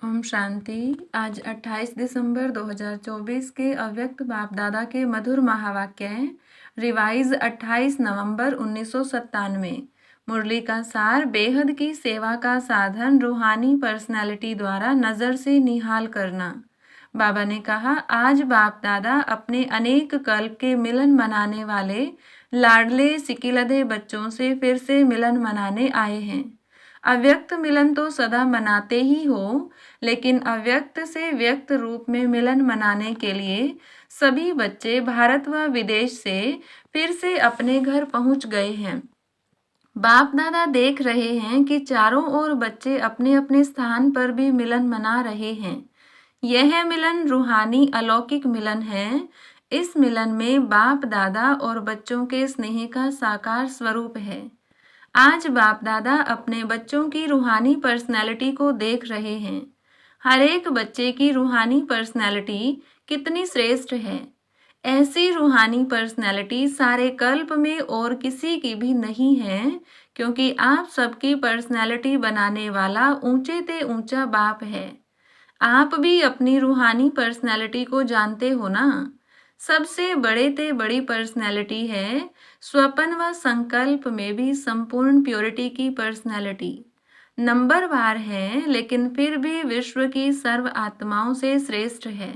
ओम शांति। आज 28 दिसंबर 2024 के अव्यक्त बाप दादा के मधुर महावाक्य हैं। रिवाइज 28 नवंबर 1997। मुरली का सार, बेहद की सेवा का साधन रूहानी पर्सनालिटी द्वारा नज़र से निहाल करना। बाबा ने कहा, आज बाप दादा अपने अनेक कल्प के मिलन मनाने वाले लाडले सिकिलधे बच्चों से फिर से मिलन मनाने आए हैं। अव्यक्त मिलन तो सदा मनाते ही हो, लेकिन अव्यक्त से व्यक्त रूप में मिलन मनाने के लिए सभी बच्चे भारत व विदेश से फिर से अपने घर पहुंच गए हैं। बाप दादा देख रहे हैं कि चारों ओर बच्चे अपने अपने स्थान पर भी मिलन मना रहे हैं। यह मिलन रूहानी अलौकिक मिलन है। इस मिलन में बाप दादा और बच्चों के स्नेह का साकार स्वरूप है। आज बाप दादा अपने बच्चों की रूहानी पर्सनैलिटी को देख रहे हैं। हर एक बच्चे की रूहानी पर्सनैलिटी कितनी श्रेष्ठ है। ऐसी रूहानी पर्सनैलिटी सारे कल्प में और किसी की भी नहीं है, क्योंकि आप सबकी पर्सनैलिटी बनाने वाला ऊंचे ते ऊंचा बाप है। आप भी अपनी रूहानी पर्सनैलिटी को जानते हो ना। सबसे बड़े ते बड़ी पर्सनैलिटी है स्वप्न व संकल्प में भी संपूर्ण प्योरिटी की पर्सनैलिटी। नंबरवार है, लेकिन फिर भी विश्व की सर्व आत्माओं से श्रेष्ठ है।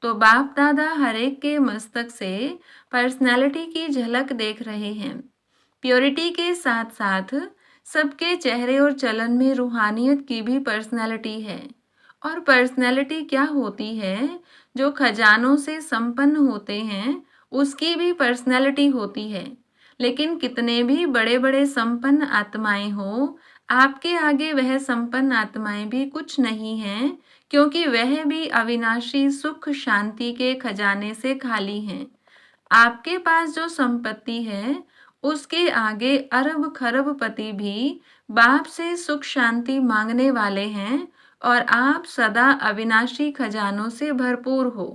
तो बाप दादा हर एक के मस्तक से पर्सनैलिटी की झलक देख रहे हैं। प्योरिटी के साथ साथ सबके चेहरे और चलन में रूहानियत की भी पर्सनैलिटी है। और पर्सनैलिटी क्या होती है? जो खजानों से संपन्न होते हैं उसकी भी पर्सनैलिटी होती है। लेकिन कितने भी बड़े बड़े संपन्न आत्माएं हो, आपके आगे वह संपन्न आत्माएं भी कुछ नहीं हैं, क्योंकि वह भी अविनाशी सुख शांति के खजाने से खाली हैं। आपके पास जो संपत्ति है उसके आगे अरब खरब पति भी बाप से सुख शांति मांगने वाले हैं, और आप सदा अविनाशी खजानों से भरपूर हो।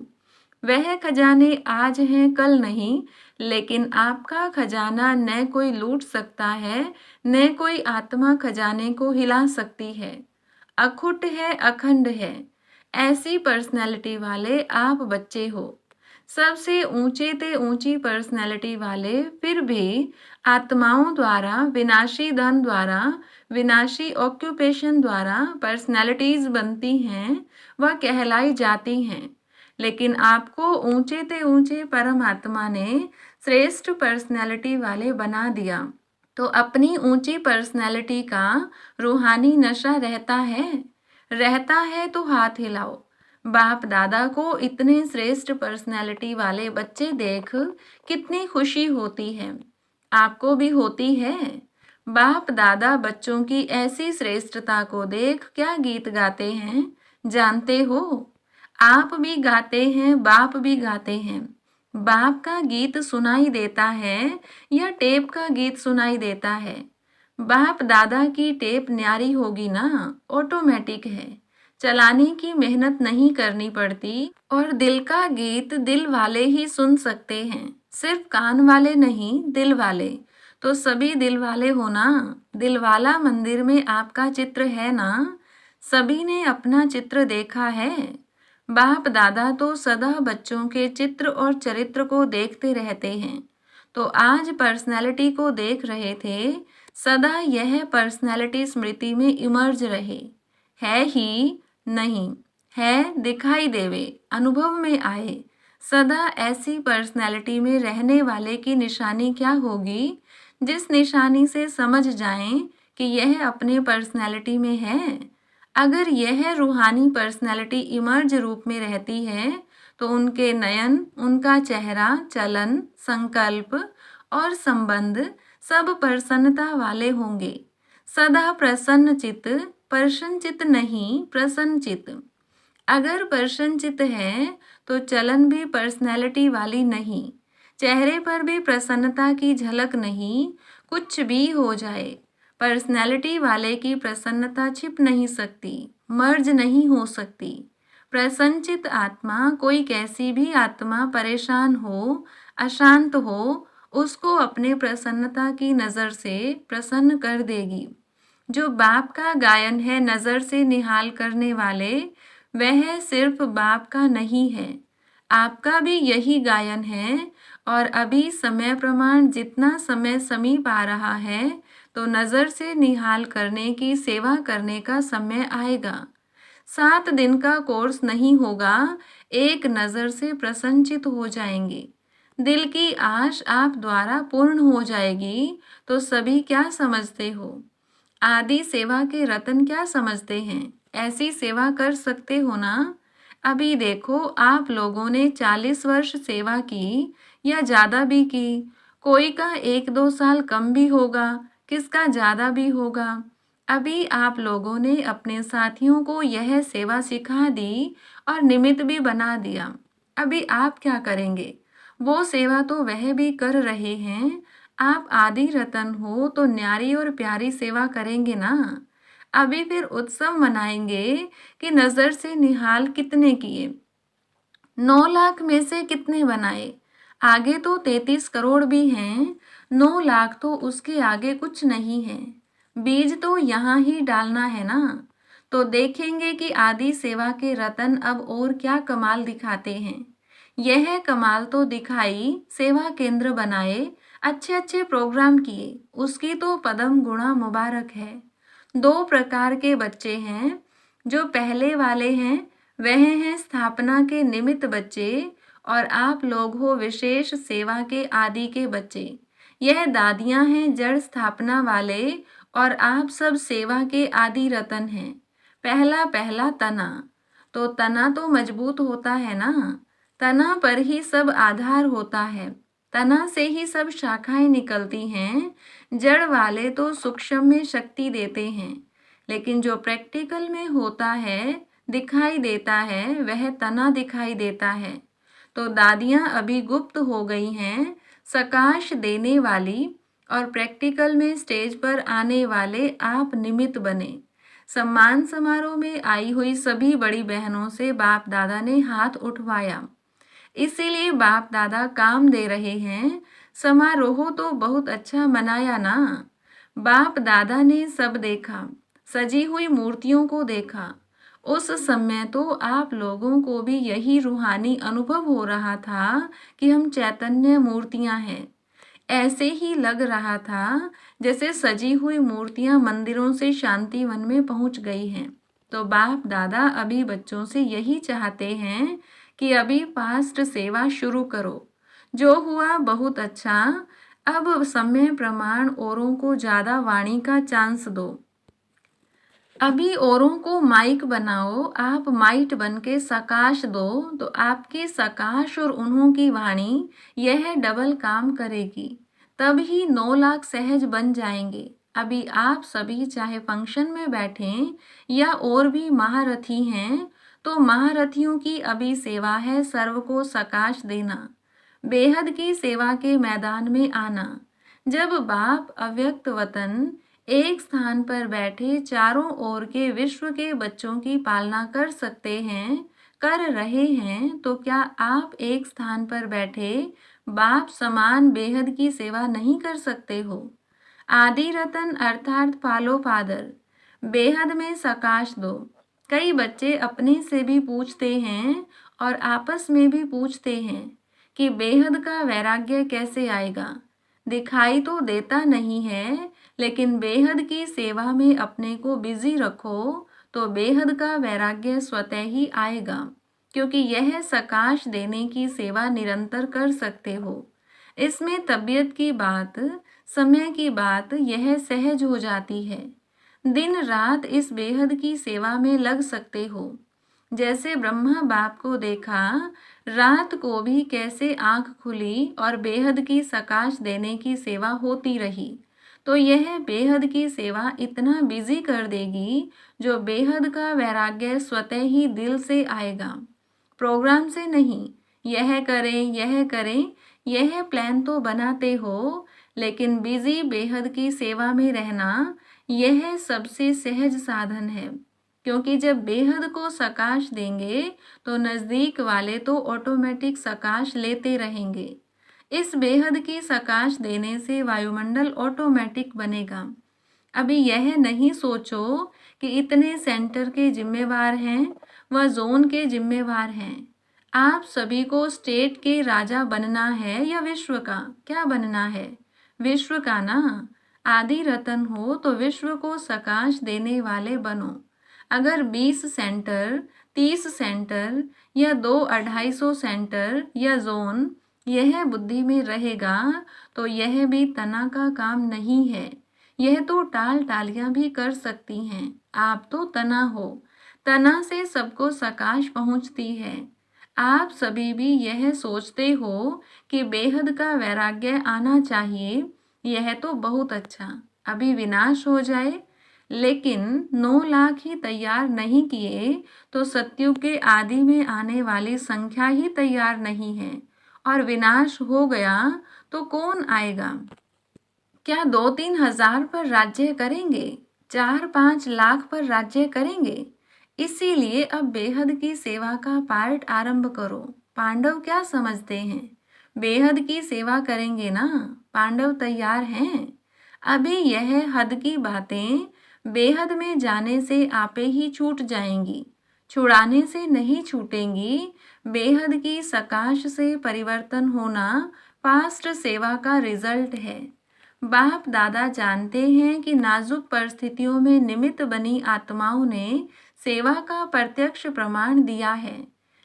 वह खजाने आज हैं, कल नहीं, लेकिन आपका खजाना न कोई लूट सकता है, न कोई आत्मा खजाने को हिला सकती है। अखुट है, अखंड है। ऐसी पर्सनैलिटी वाले आप बच्चे हो। सबसे ऊंचे ते ऊंची पर्सनैलिटी वाले फिर भी आत्माओं द्वारा, विनाशी धन द्वारा, विनाशी ऑक्यूपेशन द्वारा पर्सनैलिटीज बनती हैं व कहलाई जाती हैं। लेकिन आपको ऊंचे ते ऊंचे परमात्मा ने श्रेष्ठ पर्सनैलिटी वाले बना दिया। तो अपनी ऊंची पर्सनैलिटी का रूहानी नशा रहता है तो हाथ हिलाओ। बाप दादा को इतने श्रेष्ठ पर्सनैलिटी वाले बच्चे देख कितनी खुशी होती है। आपको भी होती है। बाप दादा बच्चों की ऐसी श्रेष्ठता को देख क्या गीत गाते हैं, जानते हो? आप भी गाते हैं, बाप भी गाते हैं। बाप का गीत सुनाई देता है या टेप का गीत सुनाई देता है? बाप दादा की टेप न्यारी होगी ना, ऑटोमेटिक है। चलाने की मेहनत नहीं करनी पड़ती, और दिल का गीत दिल वाले ही सुन सकते हैं, सिर्फ कान वाले नहीं, दिल वाले। तो सभी दिल वाले हो ना। दिलवाला मंदिर में आपका चित्र है ना। सभी ने अपना चित्र देखा है। बाप दादा तो सदा बच्चों के चित्र और चरित्र को देखते रहते हैं। तो आज पर्सनैलिटी को देख रहे थे। सदा यह पर्सनैलिटी स्मृति में इमर्ज रहे। है ही नहीं है, दिखाई देवे, अनुभव में आए। सदा ऐसी पर्सनैलिटी में रहने वाले की निशानी क्या होगी? जिस निशानी से समझ जाएं कि यह अपने पर्सनैलिटी में है। अगर यह रूहानी पर्सनैलिटी इमर्ज रूप में रहती है तो उनके नयन, उनका चेहरा, चलन, संकल्प और संबंध सब प्रसन्नता वाले होंगे। सदा प्रसन्न चित्त, प्रसन्न चित्त नहीं, प्रसन्न चित्त। अगर प्रसन्न चित्त है तो चलन भी पर्सनैलिटी वाली नहीं, चेहरे पर भी प्रसन्नता की झलक नहीं। कुछ भी हो जाए, पर्सनैलिटी वाले की प्रसन्नता छिप नहीं सकती, मर्ज नहीं हो सकती। प्रसन्नचित आत्मा, कोई कैसी भी आत्मा परेशान हो, अशांत हो, उसको अपने प्रसन्नता की नज़र से प्रसन्न कर देगी। जो बाप का गायन है नज़र से निहाल करने वाले, वह सिर्फ बाप का नहीं है, आपका भी यही गायन है। और अभी समय प्रमाण जितना समय समीप आ रहा है, तो नज़र से निहाल करने की सेवा करने का समय आएगा। 7 दिन का कोर्स नहीं होगा, एक नज़र से प्रसन्नचित हो जाएंगे। दिल की आश आप द्वारा पूर्ण हो जाएगी। तो सभी क्या समझते हो? आदि सेवा के रतन क्या समझते हैं? ऐसी सेवा कर सकते हो ना? अभी देखो, आप लोगों ने 40 वर्ष सेवा की या ज़्यादा भी की। कोई का 1-2 साल कम भी होगा, किसका ज़्यादा भी होगा। अभी आप लोगों ने अपने साथियों को यह सेवा सिखा दी और निमित्त भी बना दिया। अभी आप क्या करेंगे? वो सेवा तो वह भी कर रहे हैं। आप आदि रतन हो तो न्यारी और प्यारी सेवा करेंगे ना। अभी फिर उत्सव मनाएंगे कि नजर से निहाल कितने किए, 9 लाख में से कितने बनाए। आगे तो 33 करोड़ भी हैं, 9 लाख तो उसके आगे कुछ नहीं है। बीज तो यहाँ ही डालना है ना। तो देखेंगे कि आदि सेवा के रतन अब और क्या कमाल दिखाते हैं। यह कमाल तो दिखाई, सेवा केंद्र बनाए, अच्छे अच्छे प्रोग्राम किए, उसकी तो पदम गुणा मुबारक है। 2 प्रकार के बच्चे हैं। जो पहले वाले हैं वह हैं स्थापना के निमित्त बच्चे, और आप लोग हो विशेष सेवा के आदि के बच्चे। यह दादियां हैं जड़ स्थापना वाले, और आप सब सेवा के आदि रतन हैं। पहला पहला तना, तो तना तो मजबूत होता है ना। तना पर ही सब आधार होता है, तना से ही सब शाखाएं निकलती हैं। जड़ वाले तो सूक्ष्म में शक्ति देते हैं, लेकिन जो प्रैक्टिकल में होता है, दिखाई देता है, वह तना दिखाई देता है। तो दादियां अभी गुप्त हो गई हैं, सकाश देने वाली, और प्रैक्टिकल में स्टेज पर आने वाले आप निमित्त बने। सम्मान समारोह में आई हुई सभी बड़ी बहनों से बाप दादा ने हाथ उठवाया, इसीलिए बाप दादा काम दे रहे हैं। समारोह तो बहुत अच्छा मनाया ना। बाप दादा ने सब देखा, सजी हुई मूर्तियों को देखा। उस समय तो आप लोगों को भी यही रूहानी अनुभव हो रहा था कि हम चैतन्य मूर्तियां हैं। ऐसे ही लग रहा था जैसे सजी हुई मूर्तियां मंदिरों से शांतिवन में पहुंच गई हैं। तो बाप दादा अभी बच्चों से यही चाहते हैं कि अभी फास्ट सेवा शुरू करो। जो हुआ बहुत अच्छा, अब समय प्रमाण औरों को ज़्यादा वाणी का चांस दो। अभी औरों को माइक बनाओ, आप माइट बन के सकाश दो, तो आपकी सकाश और उन्हों की वाणी यह डबल काम करेगी। तब ही 9 लाख सहज बन जाएंगे। अभी आप सभी चाहे फंक्शन में बैठें या और भी महारथी हैं, तो महारथियों की अभी सेवा है सर्व को सकाश देना, बेहद की सेवा के मैदान में आना। जब बाप अव्यक्त वतन एक स्थान पर बैठे चारों ओर के विश्व के बच्चों की पालना कर सकते हैं, कर रहे हैं, तो क्या आप एक स्थान पर बैठे बाप समान बेहद की सेवा नहीं कर सकते हो? आदि रतन अर्थात फॉलो फादर, बेहद में सकाश दो। कई बच्चे अपने से भी पूछते हैं और आपस में भी पूछते हैं कि बेहद का वैराग्य कैसे आएगा। दिखाई तो देता नहीं है, लेकिन बेहद की सेवा में अपने को बिजी रखो, तो बेहद का वैराग्य स्वतः ही आएगा, क्योंकि यह सकाश देने की सेवा निरंतर कर सकते हो। इसमें तबीयत की बात, समय की बात यह सहज हो जाती है। दिन रात इस बेहद की सेवा में लग सकते हो। जैसे ब्रह्मा बाप को देखा, रात को भी कैसे आंख खुली और बेहद की सकाश देने की सेवा होती रही। तो यह बेहद की सेवा इतना बिजी कर देगी, जो बेहद का वैराग्य स्वतः ही दिल से आएगा, प्रोग्राम से नहीं। यह करें यह करें, यह प्लान तो बनाते हो, लेकिन बिजी बेहद की सेवा में रहना यह सबसे सहज साधन है। क्योंकि जब बेहद को सकाश देंगे, तो नज़दीक वाले तो ऑटोमेटिक सकाश लेते रहेंगे। इस बेहद की सकाश देने से वायुमंडल ऑटोमेटिक बनेगा। अभी यह नहीं सोचो कि इतने सेंटर के जिम्मेवार हैं व जोन के जिम्मेवार हैं। आप सभी को स्टेट के राजा बनना है या विश्व का? क्या बनना है? विश्व का ना। आदि रतन हो तो विश्व को सकाश देने वाले बनो। अगर 20 सेंटर, 30 सेंटर या 200-250 सेंटर या जोन यह बुद्धि में रहेगा तो यह भी तना का काम नहीं है। यह तो टाल टालियां भी कर सकती हैं। आप तो तना हो। तना से सबको सकाश पहुंचती है। आप सभी भी यह सोचते हो कि बेहद का वैराग्य आना चाहिए। यह तो बहुत अच्छा। अभी विनाश हो जाए, लेकिन 9 लाख ही तैयार नहीं किए तो सत्युग के आदि में आने वाली संख्या ही तैयार नहीं है। और विनाश हो गया तो कौन आएगा? क्या 2-3 हजार पर राज्य करेंगे? 4-5 लाख पर राज्य करेंगे? इसीलिए अब बेहद की सेवा का पार्ट आरंभ करो। पांडव क्या समझते हैं? बेहद की सेवा करेंगे ना? पांडव तैयार हैं? अभी यह हद की बातें बेहद में जाने से आपे ही छूट जाएंगी, छुड़ाने से नहीं छूटेंगी। बेहद की सकाश से परिवर्तन होना पास्ट सेवा का रिजल्ट है। बाप दादा जानते हैं कि नाजुक परिस्थितियों में निमित्त बनी आत्माओं ने सेवा का प्रत्यक्ष प्रमाण दिया है,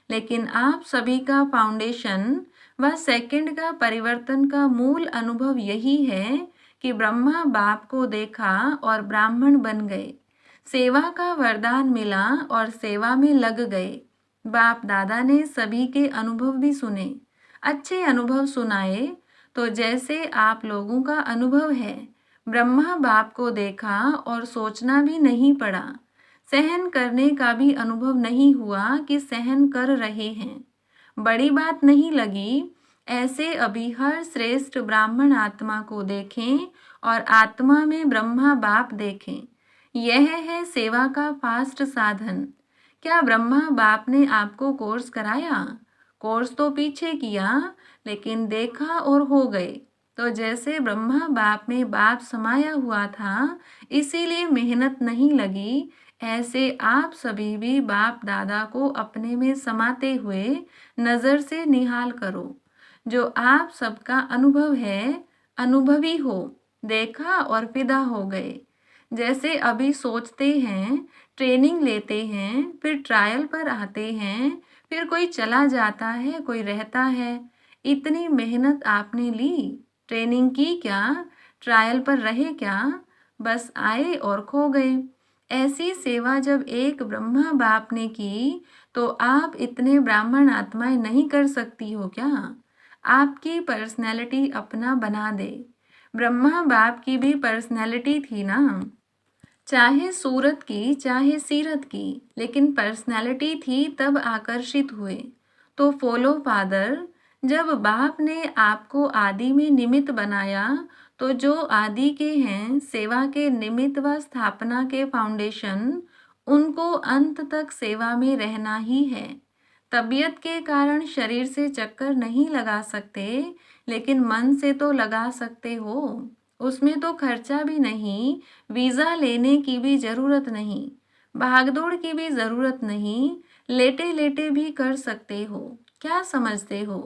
लेकिन आप सभी का फाउंडेशन व सेकंड का परिवर्तन का मूल अनुभव यही है कि ब्रह्मा बाप को देखा और ब्राह्मण बन गए, सेवा का वरदान मिला और सेवा में लग गए। बाप दादा ने सभी के अनुभव भी सुने, अच्छे अनुभव सुनाए। तो जैसे आप लोगों का अनुभव है, ब्रह्मा बाप को देखा और सोचना भी नहीं पड़ा, सहन करने का भी अनुभव नहीं हुआ कि सहन कर रहे हैं, बड़ी बात नहीं लगी। ऐसे अभी हर श्रेष्ठ ब्राह्मण आत्मा को देखें और आत्मा में ब्रह्मा बाप देखें। यह है सेवा का फास्ट साधन। क्या ब्रह्मा बाप ने आपको कोर्स कराया? कोर्स तो पीछे किया, लेकिन देखा और हो गए। तो जैसे ब्रह्मा बाप में बाप समाया हुआ था, इसीलिए मेहनत नहीं लगी, ऐसे आप सभी भी बाप दादा को अपने में समाते हुए नज़र से निहाल करो। जो आप सबका अनुभव है, अनुभवी हो, देखा और फिदा हो गए। जैसे अभी सोचते हैं, ट्रेनिंग लेते हैं, फिर ट्रायल पर आते हैं, फिर कोई चला जाता है, कोई रहता है। इतनी मेहनत आपने ली, ट्रेनिंग की क्या, ट्रायल पर रहे क्या, बस आए और खो गए। ऐसी सेवा जब एक ब्रह्मा बाप ने की, तो आप इतने ब्राह्मण आत्माएं नहीं कर सकती हो क्या? आपकी पर्सनैलिटी अपना बना दे। ब्रह्मा बाप की भी पर्सनैलिटी थी ना, चाहे सूरत की चाहे सीरत की, लेकिन पर्सनैलिटी थी तब आकर्षित हुए। तो फॉलो फादर, जब बाप ने आपको आदि में निमित्त बनाया, तो जो आदि के हैं, सेवा के निमित्त व स्थापना के फाउंडेशन, उनको अंत तक सेवा में रहना ही है। तबीयत के कारण शरीर से चक्कर नहीं लगा सकते, लेकिन मन से तो लगा सकते हो। उसमें तो खर्चा भी नहीं, वीज़ा लेने की भी ज़रूरत नहीं, भागदौड़ की भी ज़रूरत नहीं, लेटे लेटे भी कर सकते हो। क्या समझते हो?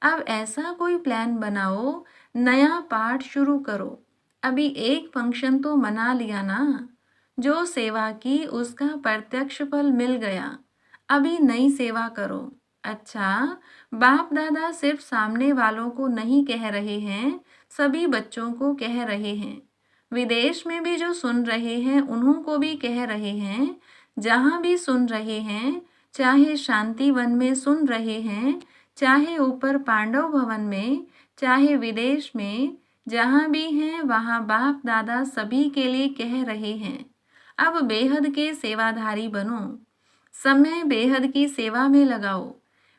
अब ऐसा कोई प्लान बनाओ, नया पाठ शुरू करो। अभी एक फंक्शन तो मना लिया ना, जो सेवा की उसका प्रत्यक्ष फल मिल गया। अभी नई सेवा करो। अच्छा, बाप दादा सिर्फ सामने वालों को नहीं कह रहे हैं, सभी बच्चों को कह रहे हैं। विदेश में भी जो सुन रहे हैं, उन्हों को भी कह रहे हैं। जहाँ भी सुन रहे हैं, चाहे शांति वन में सुन रहे हैं, चाहे ऊपर पांडव भवन में, चाहे विदेश में, जहाँ भी हैं वहाँ बाप दादा सभी के लिए कह रहे हैं। अब बेहद के सेवाधारी बनो, समय बेहद की सेवा में लगाओ।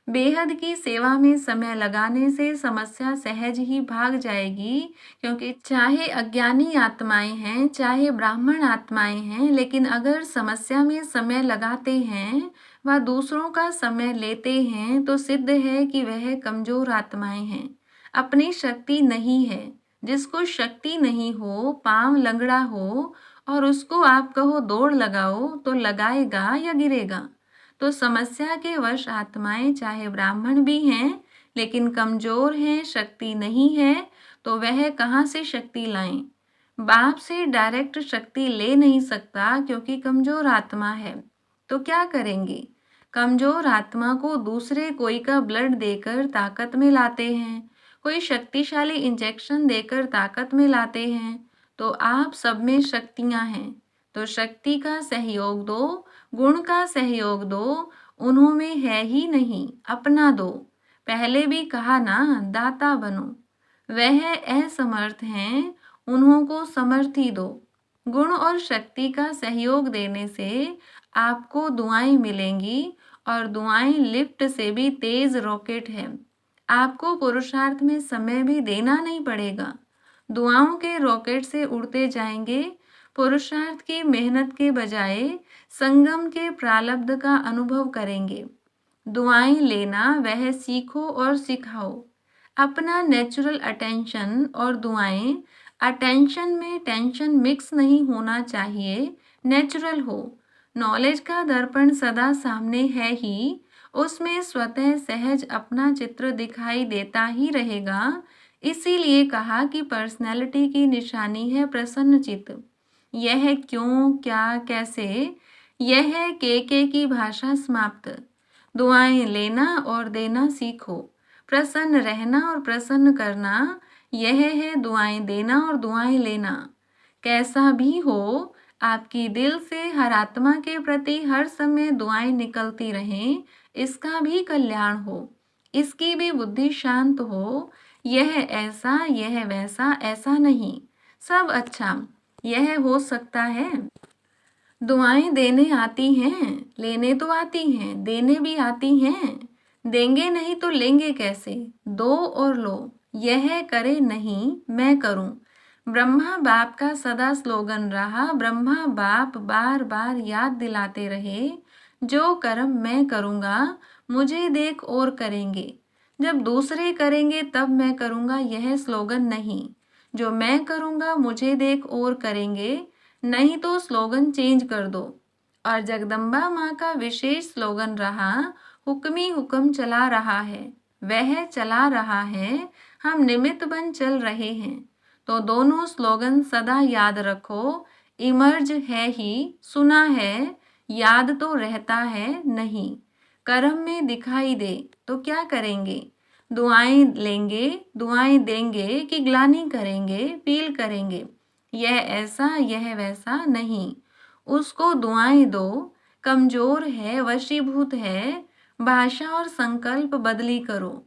बेहद की सेवा में समय लगाने से समस्या सहज ही भाग जाएगी, क्योंकि चाहे अज्ञानी आत्माएं हैं, चाहे ब्राह्मण आत्माएं हैं, लेकिन अगर समस्या में समय लगाते हैं व दूसरों का समय लेते हैं, तो सिद्ध है कि वह कमजोर आत्माएं हैं, अपनी शक्ति नहीं है। जिसको शक्ति नहीं हो, पांव लंगड़ा हो, और उसको आप कहो दौड़ लगाओ तो लगाएगा या गिरेगा। तो समस्या के वश आत्माएं चाहे ब्राह्मण भी हैं लेकिन कमजोर हैं, शक्ति नहीं है, तो वह कहाँ से शक्ति लाएं? बाप से डायरेक्ट शक्ति ले नहीं सकता क्योंकि कमजोर आत्मा है। तो क्या करेंगे? कमजोर आत्मा को दूसरे कोई का ब्लड देकर ताकत में लाते हैं, कोई शक्तिशाली इंजेक्शन देकर ताकत में लाते हैं। तो आप सब में शक्तियां हैं, तो शक्ति का सहयोग दो, गुण का सहयोग दो, उन्होंने है ही नहीं, अपना दो। पहले भी कहा ना, दाता बनो। वह असमर्थ हैं, उन्हों को समर्थी दो। गुण और शक्ति का सहयोग देने से आपको दुआएं मिलेंगी और दुआएं लिफ्ट से भी तेज रॉकेट है। आपको पुरुषार्थ में समय भी देना नहीं पड़ेगा, दुआओं के रॉकेट से उड़ते जाएंगे। पुरुषार्थ की मेहनत के बजाय संगम के प्रारब्ध का अनुभव करेंगे। दुआएं लेना वह सीखो और सिखाओ। अपना नेचुरल अटेंशन और दुआएं, अटेंशन में टेंशन मिक्स नहीं होना चाहिए, नेचुरल हो। नॉलेज का दर्पण सदा सामने है ही, उसमें स्वतः सहज अपना चित्र दिखाई देता ही रहेगा। इसीलिए कहा कि पर्सनैलिटी की निशानी है प्रसन्न चित्त। यह क्यों, क्या, कैसे, यह है के की भाषा समाप्त। दुआएं लेना और देना सीखो। प्रसन्न रहना और प्रसन्न करना, यह है दुआएं देना और दुआएं लेना। कैसा भी हो, आपकी दिल से हर आत्मा के प्रति हर समय दुआएं निकलती रहें, इसका भी कल्याण हो, इसकी भी बुद्धि शांत हो। यह ऐसा, यह वैसा, ऐसा नहीं, सब अच्छा, यह हो सकता है। दुआएं देने आती हैं, लेने तो आती हैं, देने भी आती हैं। देंगे नहीं तो लेंगे कैसे? दो और लो, यह करे नहीं मैं करूं। ब्रह्मा बाप का सदा स्लोगन रहा, ब्रह्मा बाप बार बार याद दिलाते रहे, जो कर्म मैं करूंगा मुझे देख और करेंगे। जब दूसरे करेंगे तब मैं करूंगा, यह स्लोगन नहीं। जो मैं करूंगा मुझे देख और करेंगे, नहीं तो स्लोगन चेंज कर दो। और जगदम्बा माँ का विशेष स्लोगन रहा, हुक्मी हुक्म चला रहा है, वह चला रहा है, हम निमित्त बन चल रहे हैं। तो दोनों स्लोगन सदा याद रखो। इमर्ज है ही, सुना है, याद तो रहता है नहीं। कर्म में दिखाई दे तो क्या करेंगे? दुआएं लेंगे, दुआएं देंगे कि ग्लानि करेंगे, फील करेंगे। यह ऐसा, यह वैसा नहीं, उसको दुआएं दो। कमजोर है, वशीभूत है, भाषा और संकल्प बदली करो।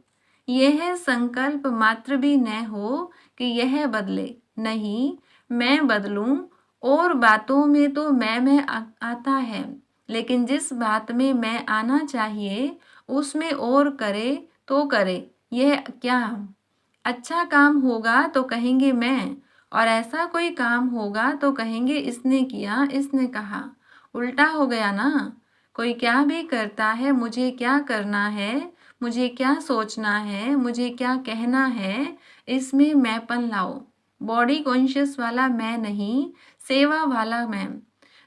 यह संकल्प मात्र भी न हो कि यह बदले, नहीं, मैं बदलूं। और बातों में तो मैं आता है, लेकिन जिस बात में मैं आना चाहिए उसमें और करे तो करे। यह क्या? अच्छा काम होगा तो कहेंगे मैं, और ऐसा कोई काम होगा तो कहेंगे इसने किया, इसने कहा। उल्टा हो गया ना। कोई क्या भी करता है, मुझे क्या करना है, मुझे क्या सोचना है, मुझे क्या कहना है, इसमें मैंपन लाओ। बॉडी कॉन्शियस वाला मैं नहीं, सेवा वाला मैं।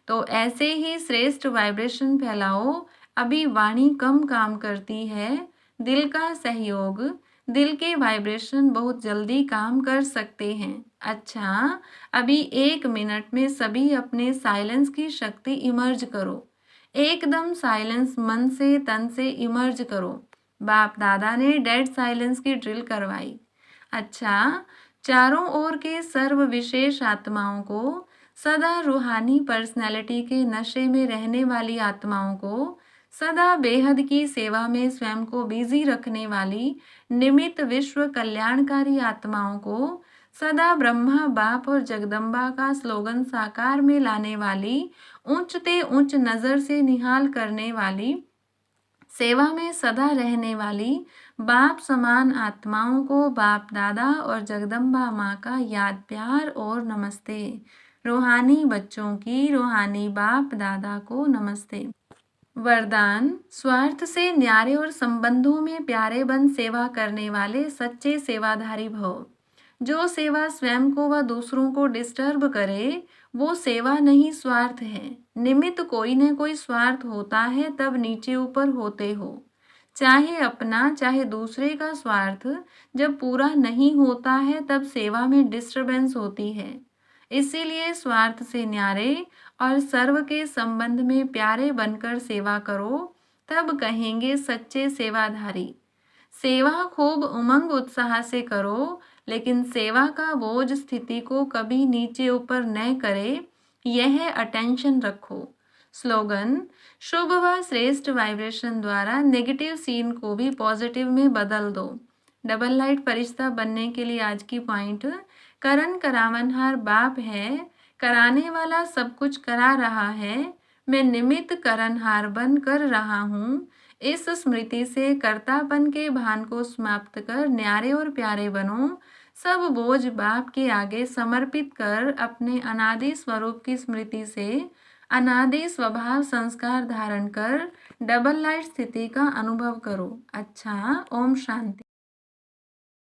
तो ऐसे ही श्रेष्ठ वाइब्रेशन फैलाओ। अभी वाणी कम काम करती है, दिल का सहयोग, दिल के वाइब्रेशन बहुत जल्दी काम कर सकते हैं। अच्छा, अभी 1 मिनट में सभी अपने साइलेंस की शक्ति इमर्ज करो। एकदम साइलेंस मन से तन से इमर्ज करो। बाप दादा ने डेड साइलेंस की ड्रिल करवाई। अच्छा, चारों ओर के सर्व विशेष आत्माओं को, सदा रूहानी पर्सनैलिटी के नशे में रहने वाली आत्माओं को, सदा बेहद की सेवा में स्वयं को बिजी रखने वाली निमित्त विश्व कल्याणकारी आत्माओं को, सदा ब्रह्मा बाप और जगदम्बा का स्लोगन साकार में लाने वाली, उच्चते उच्च नजर से निहाल करने वाली, सेवा में सदा रहने वाली बाप समान आत्माओं को बाप दादा और जगदम्बा माँ का याद प्यार और नमस्ते। रूहानी बच्चों की रूहानी बाप दादा को नमस्ते। वरदान: स्वार्थ से न्यारे और संबंधों में प्यारे बन सेवा करने वाले सच्चे सेवाधारी भव। जो सेवा स्वयं को व दूसरों को डिस्टर्ब करे वो सेवा नहीं, स्वार्थ है। निमित्त कोई न कोई स्वार्थ होता है, तब नीचे ऊपर होते हो। चाहे अपना चाहे दूसरे का स्वार्थ जब पूरा नहीं होता है, तब सेवा में डिस्टरबेंस होती है। इसीलिए स्वार्थ से न्यारे और सर्व के संबंध में प्यारे बनकर सेवा करो, तब कहेंगे सच्चे सेवाधारी। सेवा खूब उमंग उत्साह से करो, लेकिन सेवा का बोझ स्थिति को कभी नीचे ऊपर न करे, यह अटेंशन रखो। स्लोगन: शुभ व श्रेष्ठ वाइब्रेशन द्वारा नेगेटिव सीन को भी पॉजिटिव में बदल दो। डबल लाइट फरिश्ता बनने के लिए आज की पॉइंट: करण करावनहार बाप है, कराने वाला सब कुछ करा रहा है, मैं निमित्त करणहार बन कर रहा हूँ। इस स्मृति से कर्तापन के भान को समाप्त कर न्यारे और प्यारे बनो। सब बोझ बाप के आगे समर्पित कर अपने अनादि स्वरूप की स्मृति से अनादि स्वभाव संस्कार धारण कर डबल लाइट स्थिति का अनुभव करो। अच्छा, ओम शांति।